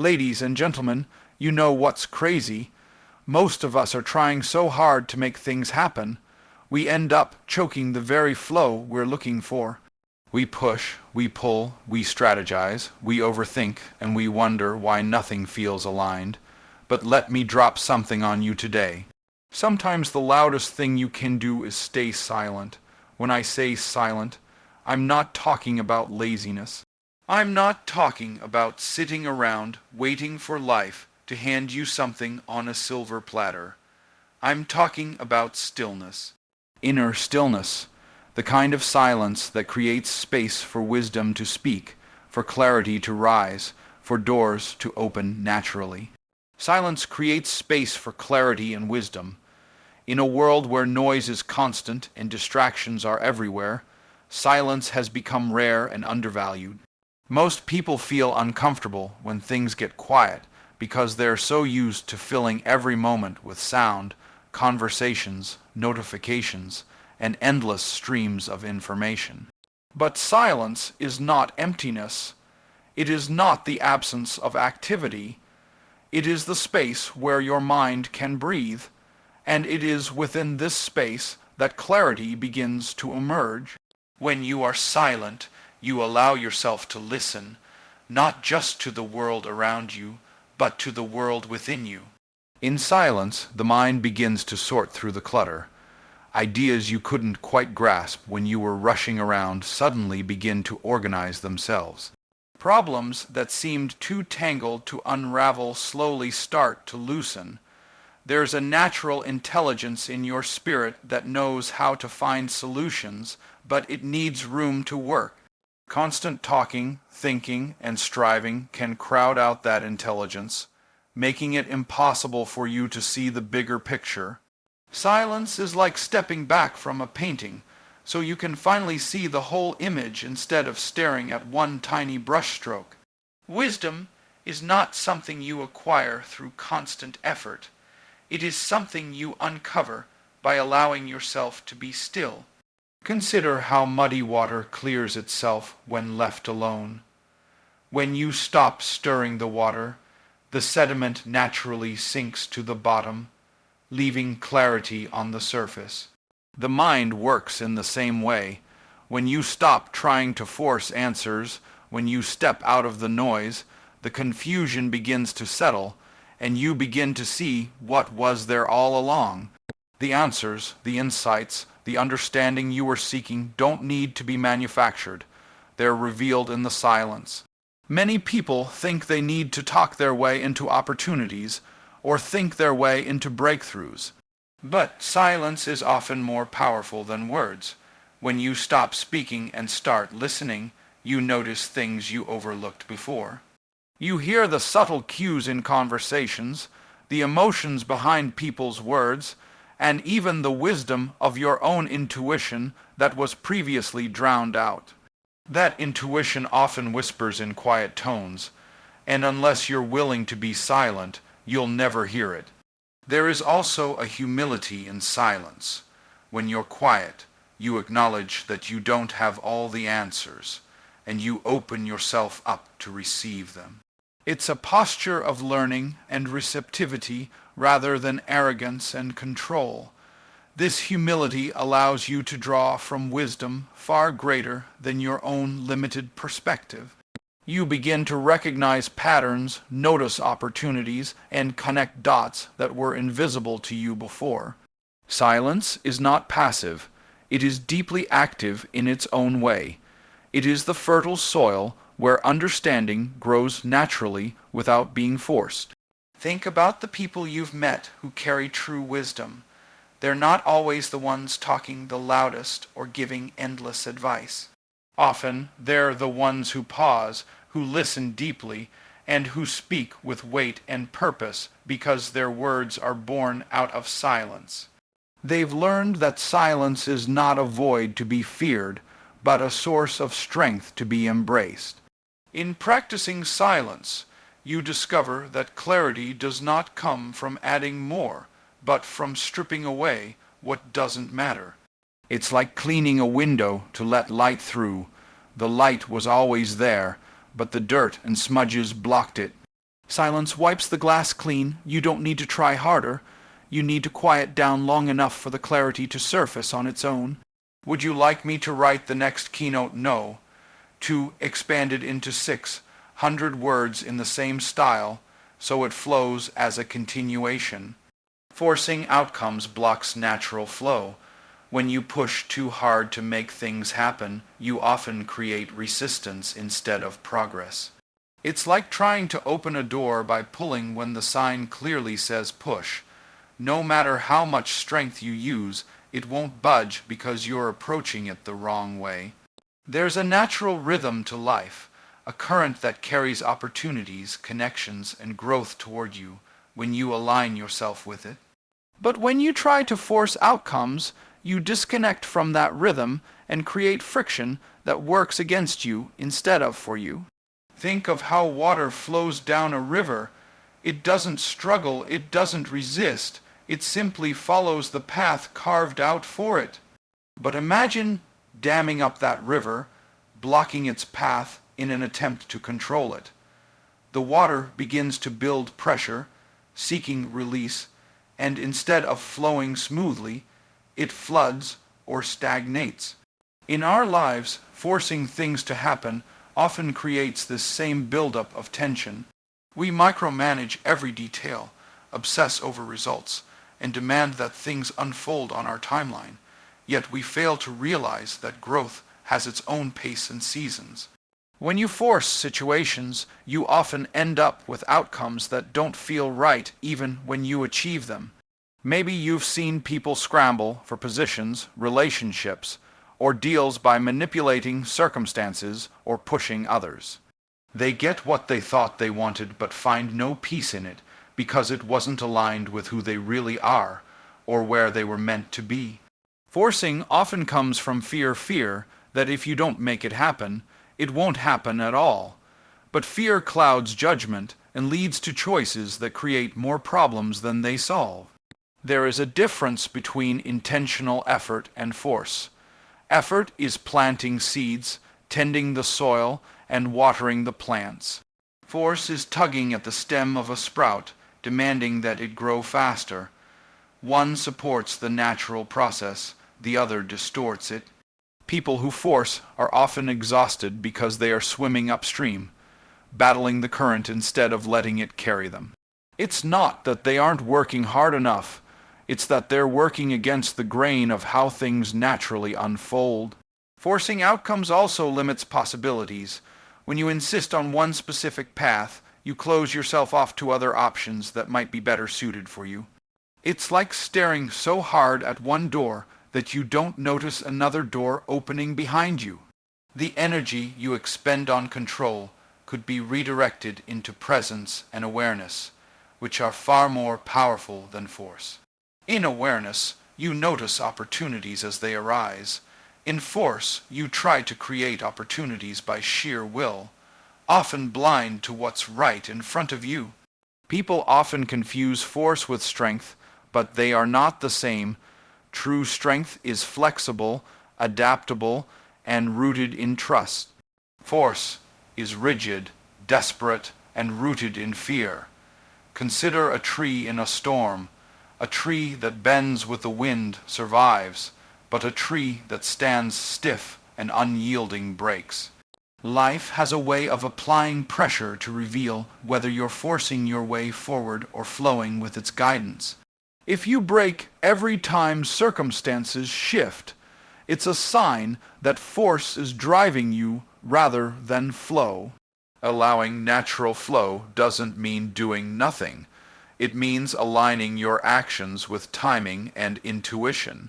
Ladies and gentlemen, you know what's crazy? Most of us are trying so hard to make things happen, we end up choking the very flow we're looking for. We push, we pull, we strategize, we overthink, and we wonder why nothing feels aligned. But let me drop something on you today. Sometimes the loudest thing you can do is stay silent. When I say silent, I'm not talking about laziness. I'm not talking about sitting around waiting for life to hand you something on a silver platter. I'm talking about stillness. Inner stillness. The kind of silence that creates space for wisdom to speak, for clarity to rise, for doors to open naturally. Silence creates space for clarity and wisdom. In a world where noise is constant and distractions are everywhere, silence has become rare and undervalued. Most people feel uncomfortable when things get quiet because they're so used to filling every moment with sound, conversations, notifications, and endless streams of information. But silence is not emptiness. It is not the absence of activity. It is the space where your mind can breathe, and it is within this space that clarity begins to emerge. When you are silent, you allow yourself to listen, not just to the world around you, but to the world within you. In silence, the mind begins to sort through the clutter. Ideas you couldn't quite grasp when you were rushing around suddenly begin to organize themselves. Problems that seemed too tangled to unravel slowly start to loosen. There's a natural intelligence in your spirit that knows how to find solutions, but it needs room to work. Constant talking, thinking, and striving can crowd out that intelligence, making it impossible for you to see the bigger picture. Silence is like stepping back from a painting, so you can finally see the whole image instead of staring at one tiny brushstroke. Wisdom is not something you acquire through constant effort. It is something you uncover by allowing yourself to be still. Consider how muddy water clears itself when left alone. When you stop stirring the water, the sediment naturally sinks to the bottom, leaving clarity on the surface. The mind works in the same way. When you stop trying to force answers, when you step out of the noise, the confusion begins to settle, and you begin to see what was there all along. The answers, the insights, the understanding you were seeking don't need to be manufactured. They're revealed in the silence. Many people think they need to talk their way into opportunities or think their way into breakthroughs. But silence is often more powerful than words. When you stop speaking and start listening, you notice things you overlooked before. You hear the subtle cues in conversations, the emotions behind people's words, and even the wisdom of your own intuition that was previously drowned out. That intuition often whispers in quiet tones, and unless you're willing to be silent, you'll never hear it. There is also a humility in silence. When you're quiet, you acknowledge that you don't have all the answers, and you open yourself up to receive them. It's a posture of learning and receptivity rather than arrogance and control. This humility allows you to draw from wisdom far greater than your own limited perspective. You begin to recognize patterns, notice opportunities, and connect dots that were invisible to you before. Silence is not passive. It is deeply active in its own way. It is the fertile soil where understanding grows naturally without being forced. Think about the people you've met who carry true wisdom. They're not always the ones talking the loudest or giving endless advice. Often they're the ones who pause, who listen deeply, and who speak with weight and purpose because their words are born out of silence. They've learned that silence is not a void to be feared, but a source of strength to be embraced. In practicing silence, you discover that clarity does not come from adding more, but from stripping away what doesn't matter. It's like cleaning a window to let light through. The light was always there, but the dirt and smudges blocked it. Silence wipes the glass clean. You don't need to try harder. You need to quiet down long enough for the clarity to surface on its own. Would you like me to write the next keynote? No. To expand it into 600 words in the same style, so it flows as a continuation. Forcing outcomes blocks natural flow. When you push too hard to make things happen, you often create resistance instead of progress. It's like trying to open a door by pulling when the sign clearly says push. No matter how much strength you use, it won't budge because you're approaching it the wrong way. There's a natural rhythm to life, a current that carries opportunities, connections, and growth toward you when you align yourself with it. But when you try to force outcomes, you disconnect from that rhythm and create friction that works against you instead of for you. Think of how water flows down a river. It doesn't struggle, it doesn't resist, it simply follows the path carved out for it. But imagine damming up that river, blocking its path in an attempt to control it. The water begins to build pressure, seeking release, and instead of flowing smoothly, it floods or stagnates. In our lives, forcing things to happen often creates this same buildup of tension. We micromanage every detail, obsess over results, and demand that things unfold on our timeline, yet we fail to realize that growth has its own pace and seasons. When you force situations, you often end up with outcomes that don't feel right even when you achieve them. Maybe you've seen people scramble for positions, relationships, or deals by manipulating circumstances or pushing others. They get what they thought they wanted but find no peace in it because it wasn't aligned with who they really are or where they were meant to be. Forcing often comes from fear that if you don't make it happen, it won't happen at all. But fear clouds judgment and leads to choices that create more problems than they solve. There is a difference between intentional effort and force. Effort is planting seeds, tending the soil, and watering the plants. Force is tugging at the stem of a sprout, demanding that it grow faster. One supports the natural process, the other distorts it. People who force are often exhausted because they are swimming upstream, battling the current instead of letting it carry them. It's not that they aren't working hard enough. It's that they're working against the grain of how things naturally unfold. Forcing outcomes also limits possibilities. When you insist on one specific path, you close yourself off to other options that might be better suited for you. It's like staring so hard at one door that you don't notice another door opening behind you. The energy you expend on control could be redirected into presence and awareness, which are far more powerful than force. In awareness, you notice opportunities as they arise. In force, you try to create opportunities by sheer will, often blind to what's right in front of you. People often confuse force with strength, but they are not the same. True strength is flexible, adaptable, and rooted in trust. Force is rigid, desperate, and rooted in fear. Consider a tree in a storm. A tree that bends with the wind survives, but a tree that stands stiff and unyielding breaks. Life has a way of applying pressure to reveal whether you're forcing your way forward or flowing with its guidance. If you break every time circumstances shift, it's a sign that force is driving you rather than flow. Allowing natural flow doesn't mean doing nothing. It means aligning your actions with timing and intuition.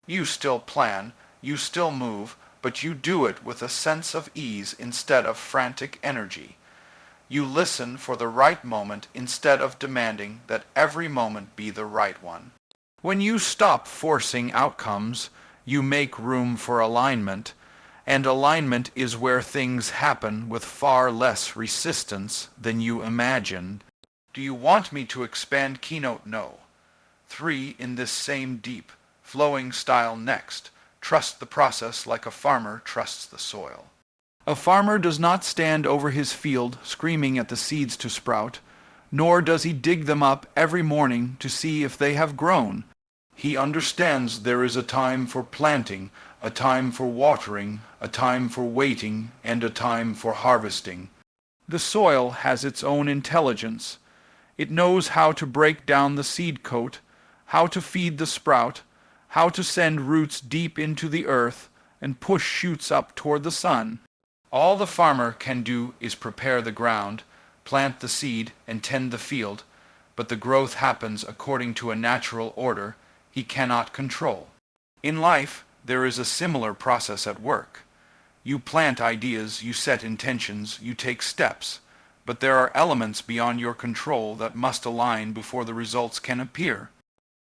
You still plan, you still move, but you do it with a sense of ease instead of frantic energy. You listen for the right moment instead of demanding that every moment be the right one. When you stop forcing outcomes, you make room for alignment, and alignment is where things happen with far less resistance than you imagined. Do you want me to expand keynote? No. 3 in this same deep, flowing style next. Trust the process like a farmer trusts the soil. A farmer does not stand over his field screaming at the seeds to sprout, nor does he dig them up every morning to see if they have grown. He understands there is a time for planting, a time for watering, a time for waiting, and a time for harvesting. The soil has its own intelligence. It knows how to break down the seed coat, how to feed the sprout, how to send roots deep into the earth and push shoots up toward the sun. All the farmer can do is prepare the ground, plant the seed, and tend the field, but the growth happens according to a natural order he cannot control. In life, there is a similar process at work. You plant ideas, you set intentions, you take steps, but there are elements beyond your control that must align before the results can appear.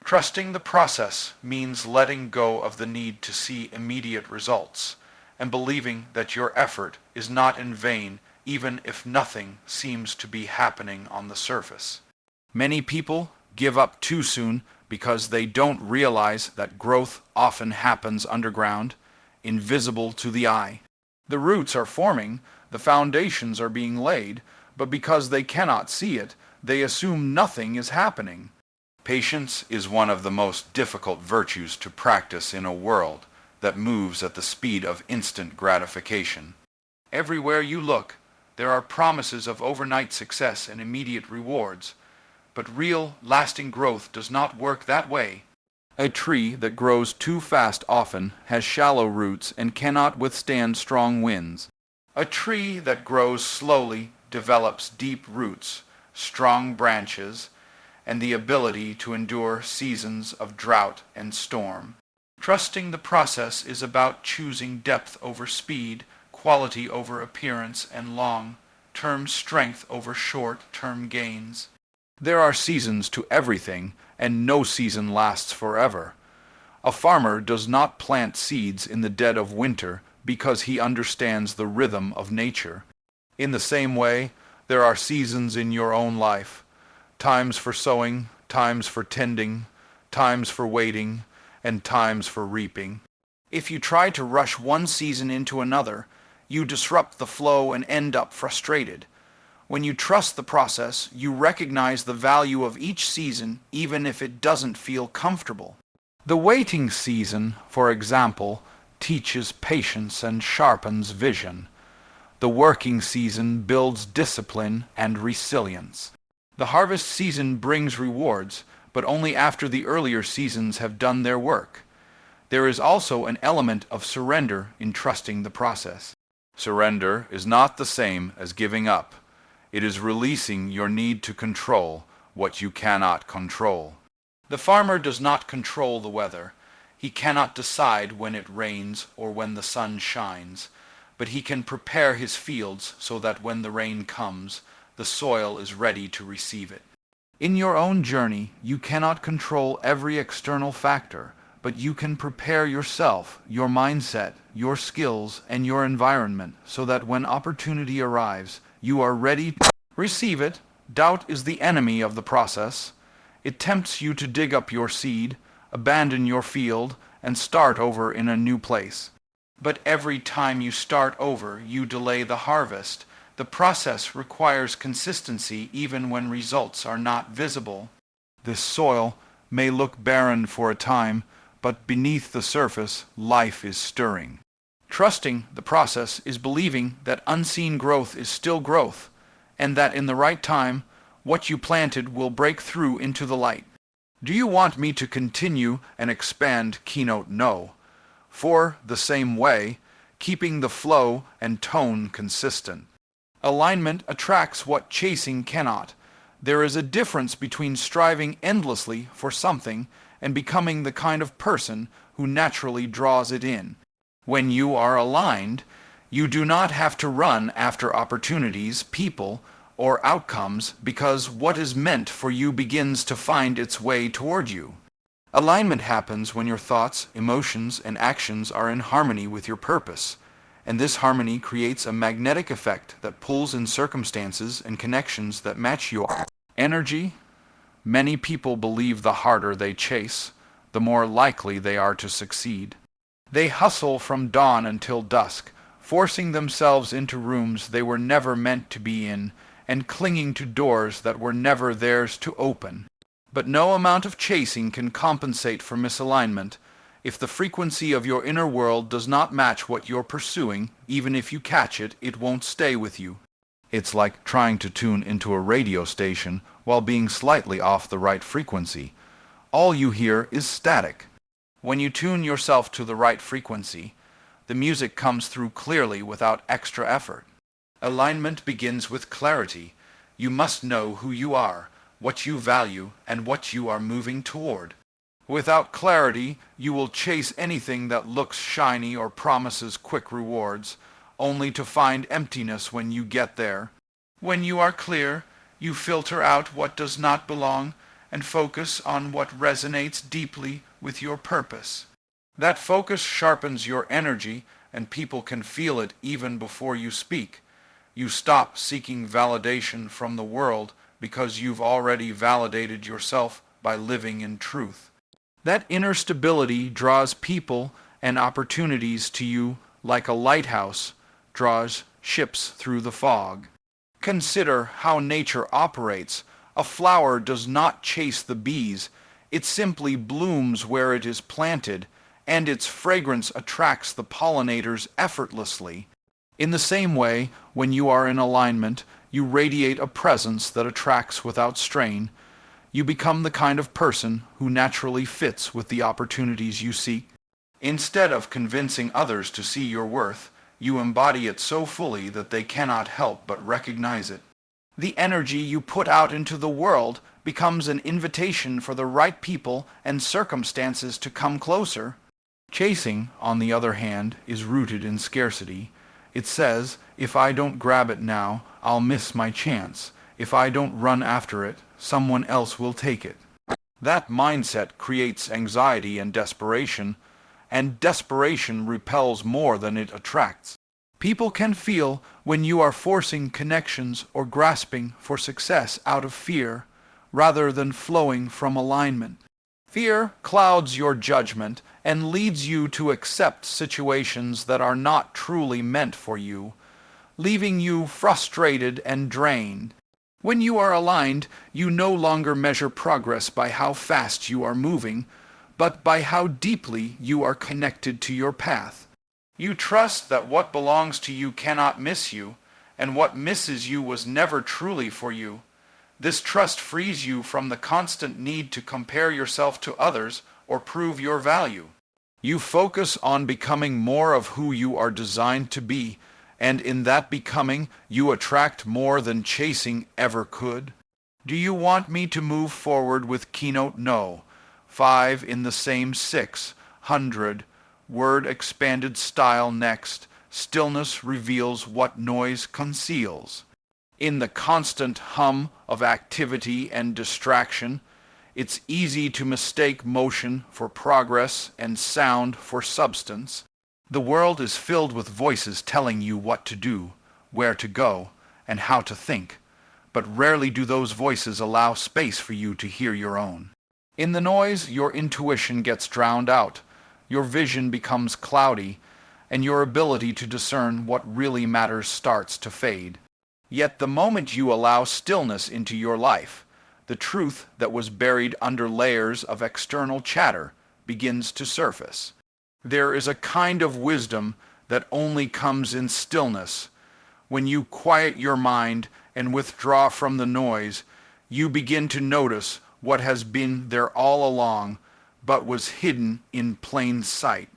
Trusting the process means letting go of the need to see immediate results, and believing that your effort is not in vain even if nothing seems to be happening on the surface. Many people give up too soon because they don't realize that growth often happens underground, invisible to the eye. The roots are forming, the foundations are being laid, but because they cannot see it, they assume nothing is happening. Patience is one of the most difficult virtues to practice in a world that moves at the speed of instant gratification. Everywhere you look, there are promises of overnight success and immediate rewards, but real, lasting growth does not work that way. A tree that grows too fast often has shallow roots and cannot withstand strong winds. A tree that grows slowly develops deep roots, strong branches, and the ability to endure seasons of drought and storm. Trusting the process is about choosing depth over speed, quality over appearance, and long-term strength over short-term gains. There are seasons to everything, and no season lasts forever. A farmer does not plant seeds in the dead of winter because he understands the rhythm of nature. In the same way, there are seasons in your own life. Times for sowing, times for tending, times for waiting, and times for reaping. If you try to rush one season into another, you disrupt the flow and end up frustrated. When you trust the process, you recognize the value of each season even if it doesn't feel comfortable. The waiting season, for example, teaches patience and sharpens vision. The working season builds discipline and resilience. The harvest season brings rewards, but only after the earlier seasons have done their work. There is also an element of surrender in trusting the process. Surrender is not the same as giving up. It is releasing your need to control what you cannot control. The farmer does not control the weather. He cannot decide when it rains or when the sun shines, but he can prepare his fields so that when the rain comes, the soil is ready to receive it. In your own journey, you cannot control every external factor, but you can prepare yourself, your mindset, your skills, and your environment so that when opportunity arrives, you are ready to receive it. Doubt is the enemy of the process. It tempts you to dig up your seed, abandon your field, and start over in a new place. But every time you start over, you delay the harvest. The process requires consistency even when results are not visible. This soil may look barren for a time, but beneath the surface, life is stirring. Trusting the process is believing that unseen growth is still growth, and that in the right time, what you planted will break through into the light. Do you want me to continue and expand Keynote? No. For the same way, keeping the flow and tone consistent. Alignment attracts what chasing cannot. There is a difference between striving endlessly for something and becoming the kind of person who naturally draws it in. When you are aligned, you do not have to run after opportunities, people, or outcomes because what is meant for you begins to find its way toward you. Alignment happens when your thoughts, emotions, and actions are in harmony with your purpose, and this harmony creates a magnetic effect that pulls in circumstances and connections that match your energy. Many people believe the harder they chase, the more likely they are to succeed. They hustle from dawn until dusk, forcing themselves into rooms they were never meant to be in, and clinging to doors that were never theirs to open. But no amount of chasing can compensate for misalignment. If the frequency of your inner world does not match what you're pursuing, even if you catch it, it won't stay with you. It's like trying to tune into a radio station while being slightly off the right frequency. All you hear is static. When you tune yourself to the right frequency, the music comes through clearly without extra effort. Alignment begins with clarity. You must know who you are, what you value, and what you are moving toward. Without clarity, you will chase anything that looks shiny or promises quick rewards, only to find emptiness when you get there. When you are clear, you filter out what does not belong and focus on what resonates deeply with your purpose. That focus sharpens your energy, and people can feel it even before you speak. You stop seeking validation from the world because you've already validated yourself by living in truth. That inner stability draws people and opportunities to you like a lighthouse draws ships through the fog. Consider how nature operates. A flower does not chase the bees. It simply blooms where it is planted, and its fragrance attracts the pollinators effortlessly. In the same way, when you are in alignment, you radiate a presence that attracts without strain. You become the kind of person who naturally fits with the opportunities you seek. Instead of convincing others to see your worth, you embody it so fully that they cannot help but recognize it. The energy you put out into the world becomes an invitation for the right people and circumstances to come closer. Chasing, on the other hand, is rooted in scarcity. It says, if I don't grab it now, I'll miss my chance. If I don't run after it, someone else will take it. That mindset creates anxiety and desperation repels more than it attracts. People can feel when you are forcing connections or grasping for success out of fear, rather than flowing from alignment. Fear clouds your judgment and leads you to accept situations that are not truly meant for you, leaving you frustrated and drained. When you are aligned, you no longer measure progress by how fast you are moving, but by how deeply you are connected to your path. You trust that what belongs to you cannot miss you, and what misses you was never truly for you. This trust frees you from the constant need to compare yourself to others or prove your value. You focus on becoming more of who you are designed to be, and in that becoming, you attract more than chasing ever could. Do you want me to move forward with Keynote? No. 5 in the same 600. Word expanded style next. Stillness reveals what noise conceals. In the constant hum of activity and distraction, it's easy to mistake motion for progress and sound for substance. The world is filled with voices telling you what to do, where to go, and how to think, but rarely do those voices allow space for you to hear your own. In the noise, your intuition gets drowned out, your vision becomes cloudy, and your ability to discern what really matters starts to fade. Yet the moment you allow stillness into your life, the truth that was buried under layers of external chatter begins to surface. There is a kind of wisdom that only comes in stillness. When you quiet your mind and withdraw from the noise, you begin to notice what has been there all along, but was hidden in plain sight.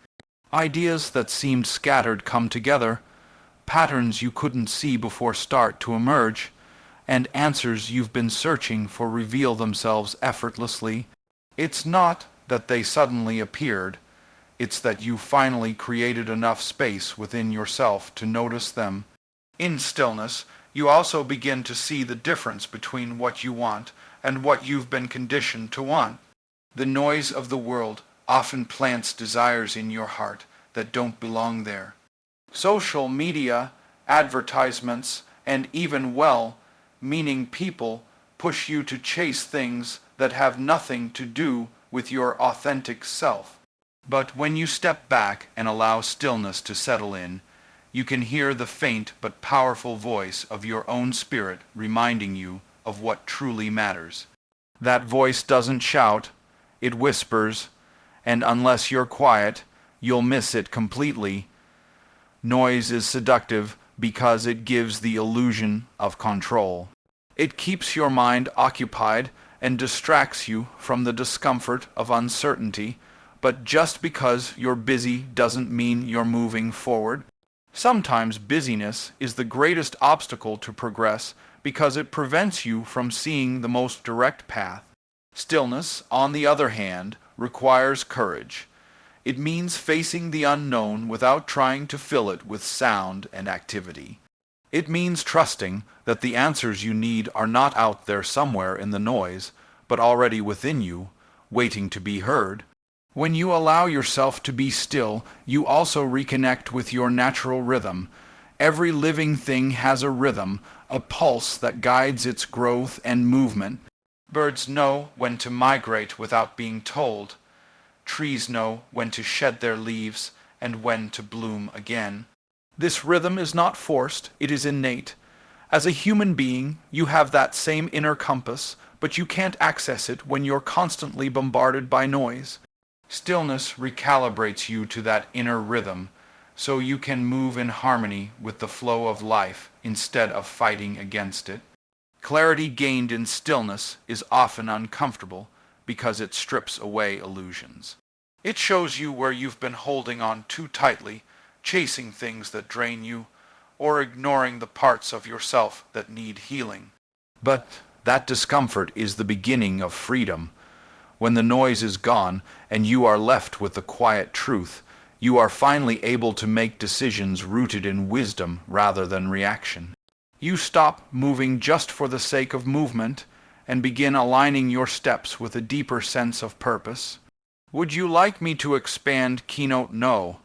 Ideas that seemed scattered come together, patterns you couldn't see before start to emerge, and answers you've been searching for reveal themselves effortlessly. It's not that they suddenly appeared, it's that you finally created enough space within yourself to notice them. In stillness, you also begin to see the difference between what you want and what you've been conditioned to want. The noise of the world often plants desires in your heart that don't belong there. Social media, advertisements, and even well-meaning people push you to chase things that have nothing to do with your authentic self. But when you step back and allow stillness to settle in, You can hear the faint but powerful voice of your own spirit reminding you of what truly matters. That voice doesn't shout, it whispers, and unless you're quiet, you'll miss it completely. Noise is seductive because it gives the illusion of control. It keeps your mind occupied and distracts you from the discomfort of uncertainty, but just because you're busy doesn't mean you're moving forward. Sometimes busyness is the greatest obstacle to progress because it prevents you from seeing the most direct path. Stillness, on the other hand, requires courage. It means facing the unknown without trying to fill it with sound and activity. It means trusting that the answers you need are not out there somewhere in the noise, but already within you, waiting to be heard. When you allow yourself to be still, you also reconnect with your natural rhythm. Every living thing has a rhythm, a pulse that guides its growth and movement. Birds know when to migrate without being told. Trees know when to shed their leaves and when to bloom again. This rhythm is not forced, it is innate. As a human being, you have that same inner compass, but you can't access it when you're constantly bombarded by noise. Stillness recalibrates you to that inner rhythm, so you can move in harmony with the flow of life instead of fighting against it. Clarity gained in stillness is often uncomfortable because it strips away illusions. It shows you where you've been holding on too tightly, chasing things that drain you, or ignoring the parts of yourself that need healing. But that discomfort is the beginning of freedom. When the noise is gone and you are left with the quiet truth, you are finally able to make decisions rooted in wisdom rather than reaction. You stop moving just for the sake of movement and begin aligning your steps with a deeper sense of purpose. Would you like me to expand Keynote No?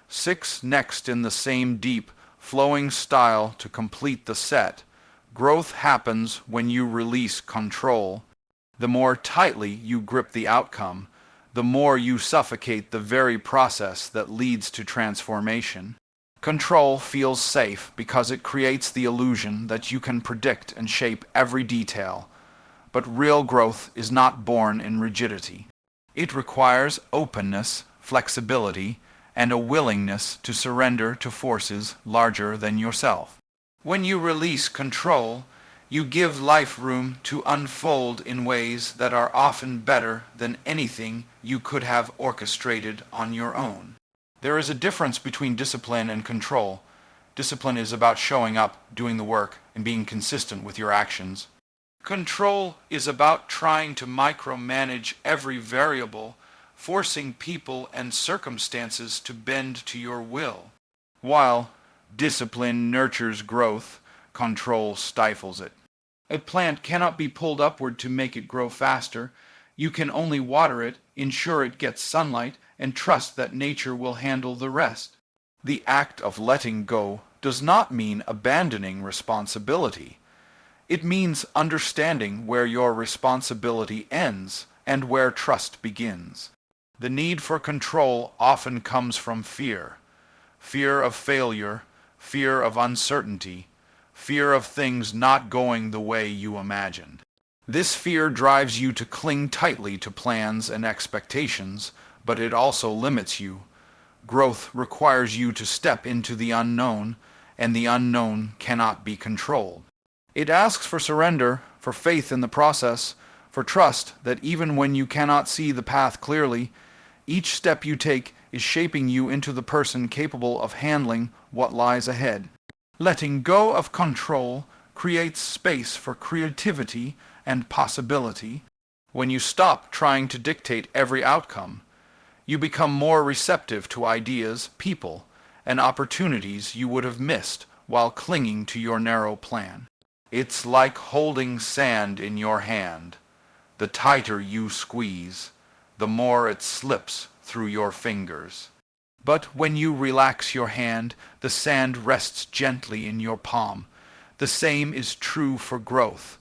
6 next in the same deep, flowing style to complete the set. Growth happens when you release control. The more tightly you grip the outcome, the more you suffocate the very process that leads to transformation. Control feels safe because it creates the illusion that you can predict and shape every detail. But real growth is not born in rigidity. It requires openness, flexibility, and a willingness to surrender to forces larger than yourself. When you release control, you give life room to unfold in ways that are often better than anything you could have orchestrated on your own. There is a difference between discipline and control. Discipline is about showing up, doing the work, and being consistent with your actions. Control is about trying to micromanage every variable, forcing people and circumstances to bend to your will. While discipline nurtures growth, control stifles it. A plant cannot be pulled upward to make it grow faster. You can only water it, ensure it gets sunlight, and trust that nature will handle the rest. The act of letting go does not mean abandoning responsibility. It means understanding where your responsibility ends and where trust begins. The need for control often comes from fear. Fear of failure, fear of uncertainty, fear of things not going the way you imagined. This fear drives you to cling tightly to plans and expectations, but it also limits you. Growth requires you to step into the unknown, and the unknown cannot be controlled. It asks for surrender, for faith in the process, for trust that even when you cannot see the path clearly, each step you take is shaping you into the person capable of handling what lies ahead. Letting go of control creates space for creativity and possibility. When you stop trying to dictate every outcome, you become more receptive to ideas, people, and opportunities you would have missed while clinging to your narrow plan. It's like holding sand in your hand. The tighter you squeeze, the more it slips through your fingers. But when you relax your hand, the sand rests gently in your palm. The same is true for growth.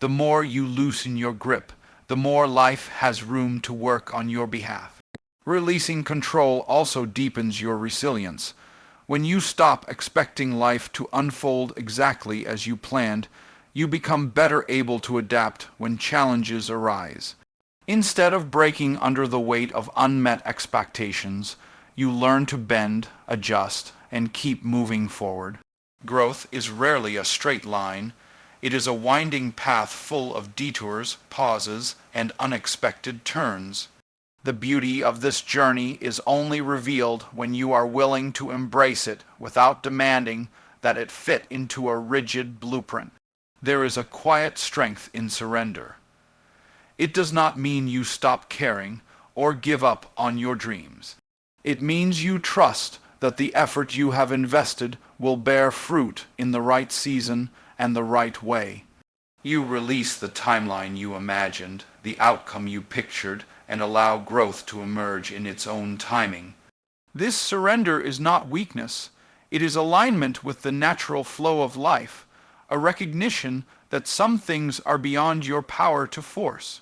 The more you loosen your grip, the more life has room to work on your behalf. Releasing control also deepens your resilience. When you stop expecting life to unfold exactly as you planned, you become better able to adapt when challenges arise. Instead of breaking under the weight of unmet expectations, you learn to bend, adjust, and keep moving forward. Growth is rarely a straight line. It is a winding path full of detours, pauses, and unexpected turns. The beauty of this journey is only revealed when you are willing to embrace it without demanding that it fit into a rigid blueprint. There is a quiet strength in surrender. It does not mean you stop caring or give up on your dreams. It means you trust that the effort you have invested will bear fruit in the right season and the right way. You release the timeline you imagined, the outcome you pictured, and allow growth to emerge in its own timing. This surrender is not weakness. It is alignment with the natural flow of life, a recognition that some things are beyond your power to force.